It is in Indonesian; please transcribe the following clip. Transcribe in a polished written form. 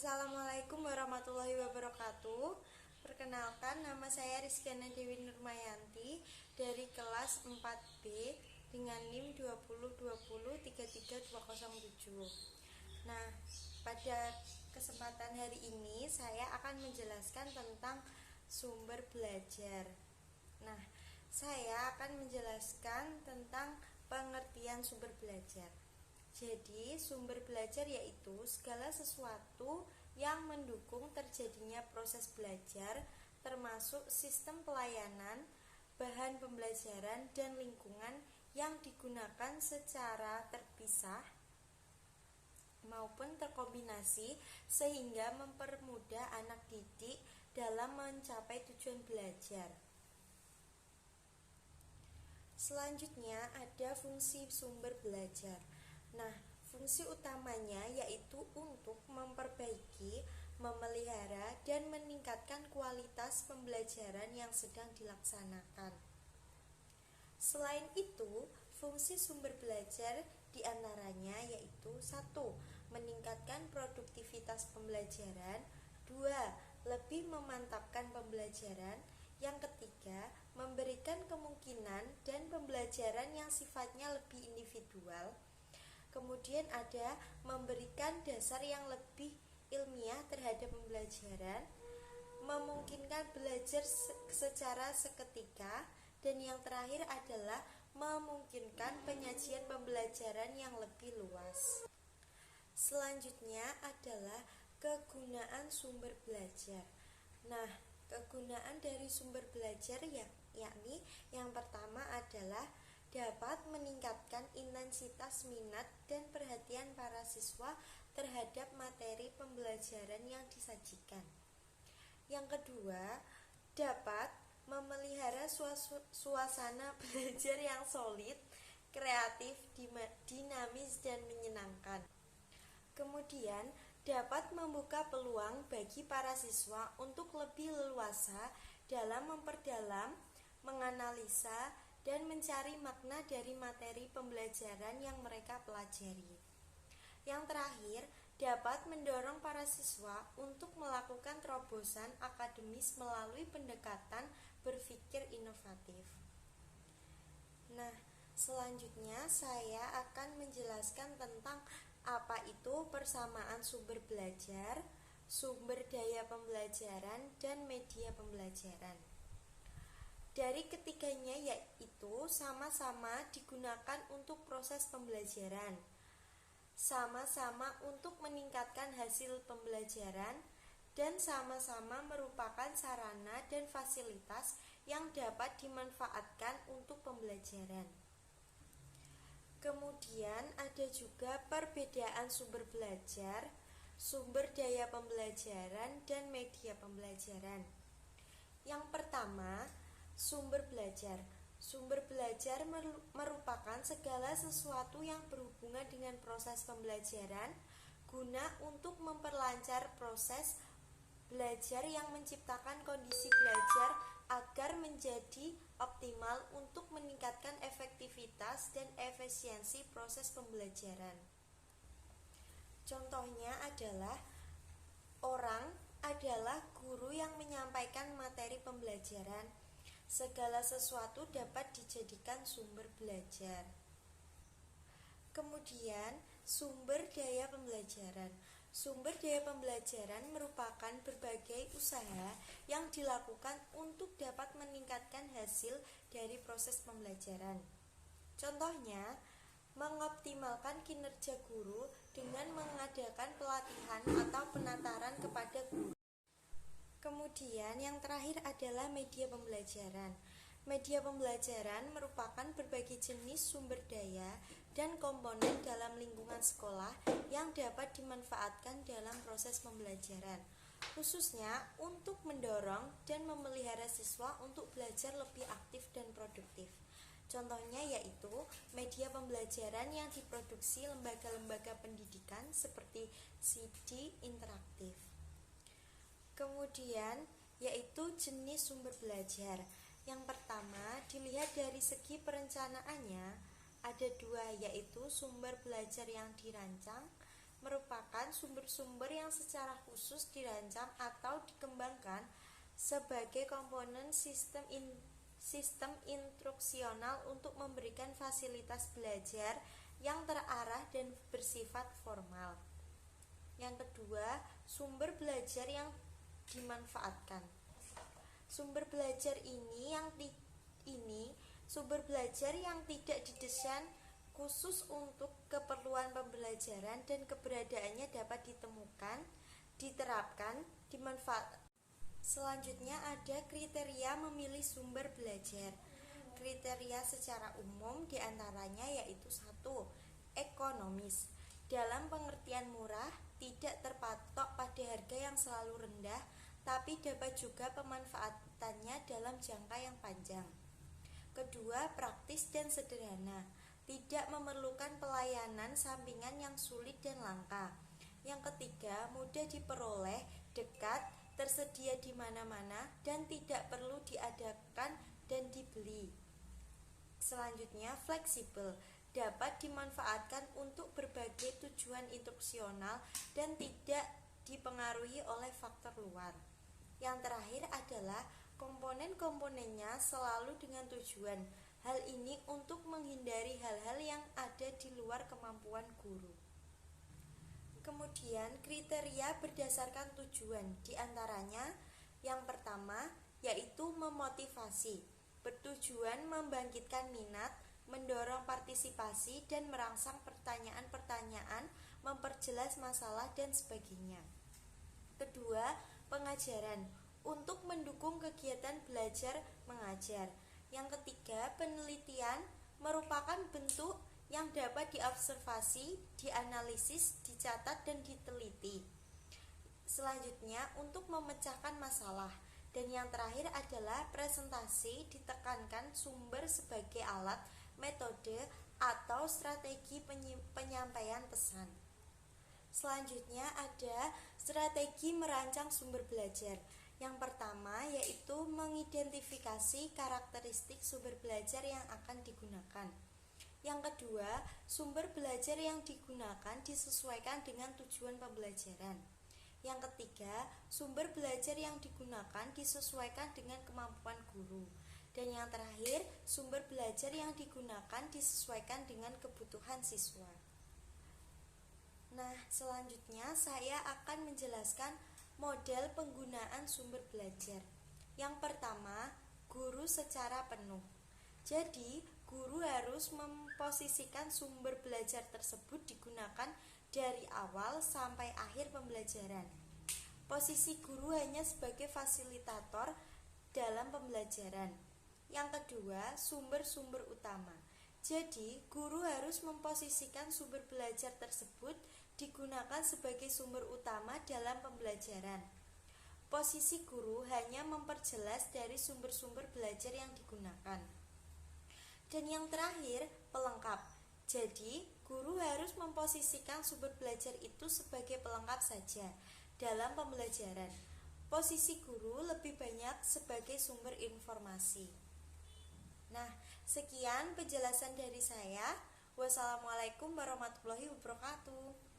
Assalamualaikum warahmatullahi wabarakatuh. Perkenalkan, nama saya Rizkyana Dewi Nurmayanti dari kelas 4B dengan NIM 202033207. Nah, pada kesempatan hari ini saya akan menjelaskan tentang sumber belajar. Nah, saya akan menjelaskan tentang pengertian sumber belajar. Jadi, sumber belajar yaitu segala sesuatu yang mendukung terjadinya proses belajar, termasuk sistem pelayanan, bahan pembelajaran, dan lingkungan yang digunakan secara terpisah maupun terkombinasi sehingga mempermudah anak didik dalam mencapai tujuan belajar. Selanjutnya ada fungsi sumber belajar. Nah, fungsi utamanya yaitu untuk memperbaiki, memelihara, dan meningkatkan kualitas pembelajaran yang sedang dilaksanakan. Selain itu, fungsi sumber belajar diantaranya yaitu 1. Meningkatkan produktivitas pembelajaran. 2. Lebih memantapkan pembelajaran. Yang ketiga, memberikan kemungkinan dan pembelajaran yang sifatnya lebih individual. Kemudian ada memberikan dasar yang lebih ilmiah terhadap pembelajaran, memungkinkan belajar secara seketika, dan yang terakhir adalah memungkinkan penyajian pembelajaran yang lebih luas. Selanjutnya adalah kegunaan sumber belajar. Nah, kegunaan dari sumber belajar yakni yang pertama adalah dapat meningkatkan intensitas minat dan perhatian para siswa terhadap materi pembelajaran yang disajikan. Yang kedua, dapat memelihara suasana belajar yang solid, kreatif, dinamis, dan menyenangkan. Kemudian, dapat membuka peluang bagi para siswa untuk lebih leluasa dalam memperdalam, menganalisa, dan mencari makna dari materi pembelajaran yang mereka pelajari. Yang terakhir, dapat mendorong para siswa untuk melakukan terobosan akademis melalui pendekatan berpikir inovatif. Nah, selanjutnya saya akan menjelaskan tentang apa itu persamaan sumber belajar, sumber daya pembelajaran, dan media pembelajaran. Dari ketiganya yaitu sama-sama digunakan untuk proses pembelajaran, sama-sama untuk meningkatkan hasil pembelajaran, dan sama-sama merupakan sarana dan fasilitas yang dapat dimanfaatkan untuk pembelajaran. Kemudian ada juga perbedaan sumber belajar, sumber daya pembelajaran, dan media pembelajaran. Yang pertama, sumber belajar. Sumber belajar merupakan segala sesuatu yang berhubungan dengan proses pembelajaran guna untuk memperlancar proses belajar yang menciptakan kondisi belajar agar menjadi optimal untuk meningkatkan efektivitas dan efisiensi proses pembelajaran. Contohnya adalah guru yang menyampaikan materi pembelajaran. Segala sesuatu dapat dijadikan sumber belajar. Kemudian, sumber daya pembelajaran. Sumber daya pembelajaran merupakan berbagai usaha yang dilakukan untuk dapat meningkatkan hasil dari proses pembelajaran. Contohnya, mengoptimalkan kinerja guru dengan mengadakan pelatihan atau penataran kepada guru. Kemudian yang terakhir adalah media pembelajaran. Media pembelajaran merupakan berbagai jenis sumber daya dan komponen dalam lingkungan sekolah yang dapat dimanfaatkan dalam proses pembelajaran, khususnya untuk mendorong dan memelihara siswa untuk belajar lebih aktif dan produktif. Contohnya yaitu media pembelajaran yang diproduksi lembaga-lembaga pendidikan seperti CD interaktif. Kemudian yaitu jenis sumber belajar. Yang pertama, dilihat dari segi perencanaannya, ada dua, yaitu sumber belajar yang dirancang merupakan sumber-sumber yang secara khusus dirancang atau dikembangkan sebagai komponen sistem instruksional untuk memberikan fasilitas belajar yang terarah dan bersifat formal. Yang kedua, sumber belajar yang dimanfaatkan. Sumber belajar sumber belajar yang tidak didesain khusus untuk keperluan pembelajaran dan keberadaannya dapat ditemukan, diterapkan, dimanfaatkan. Selanjutnya ada kriteria memilih sumber belajar. Kriteria secara umum diantaranya yaitu 1. Ekonomis. Dalam pengertian murah, tidak terpatok pada harga yang selalu rendah, tapi dapat juga pemanfaatannya dalam jangka yang panjang. Kedua, praktis dan sederhana. Tidak memerlukan pelayanan sampingan yang sulit dan langka. Yang ketiga, mudah diperoleh, dekat, tersedia di mana-mana, dan tidak perlu diadakan dan dibeli. Selanjutnya, fleksibel. Dapat dimanfaatkan untuk berbagai tujuan instruksional dan tidak dipengaruhi oleh faktor luar. Yang terakhir adalah komponen-komponennya selalu dengan tujuan. Hal ini untuk menghindari hal-hal yang ada di luar kemampuan guru. Kemudian kriteria berdasarkan tujuan, diantaranya yang pertama yaitu memotivasi, bertujuan membangkitkan minat, mendorong partisipasi dan merangsang pertanyaan-pertanyaan, memperjelas masalah dan sebagainya. Kedua, pengajaran, untuk mendukung kegiatan belajar mengajar. Yang ketiga, penelitian, merupakan bentuk yang dapat diobservasi, dianalisis, dicatat, dan diteliti. Selanjutnya, untuk memecahkan masalah. Dan yang terakhir adalah presentasi, ditekankan sumber sebagai alat, metode, atau strategi penyampaian pesan. Selanjutnya ada strategi merancang sumber belajar. Yang pertama yaitu mengidentifikasi karakteristik sumber belajar yang akan digunakan. Yang kedua, sumber belajar yang digunakan disesuaikan dengan tujuan pembelajaran. Yang ketiga, sumber belajar yang digunakan disesuaikan dengan kemampuan guru. Dan yang terakhir, sumber belajar yang digunakan disesuaikan dengan kebutuhan siswa. Nah, selanjutnya saya akan menjelaskan model penggunaan sumber belajar. Yang pertama, guru secara penuh. Jadi, guru harus memposisikan sumber belajar tersebut digunakan dari awal sampai akhir pembelajaran. Posisi guru hanya sebagai fasilitator dalam pembelajaran. Yang kedua, sumber-sumber utama. Jadi, guru harus memposisikan sumber belajar tersebut digunakan sebagai sumber utama dalam pembelajaran. Posisi guru hanya memperjelas dari sumber-sumber belajar yang digunakan. Dan yang terakhir, pelengkap. Jadi, guru harus memposisikan sumber belajar itu sebagai pelengkap saja dalam pembelajaran. Posisi guru lebih banyak sebagai sumber informasi. Nah, sekian penjelasan dari saya. Wassalamualaikum warahmatullahi wabarakatuh.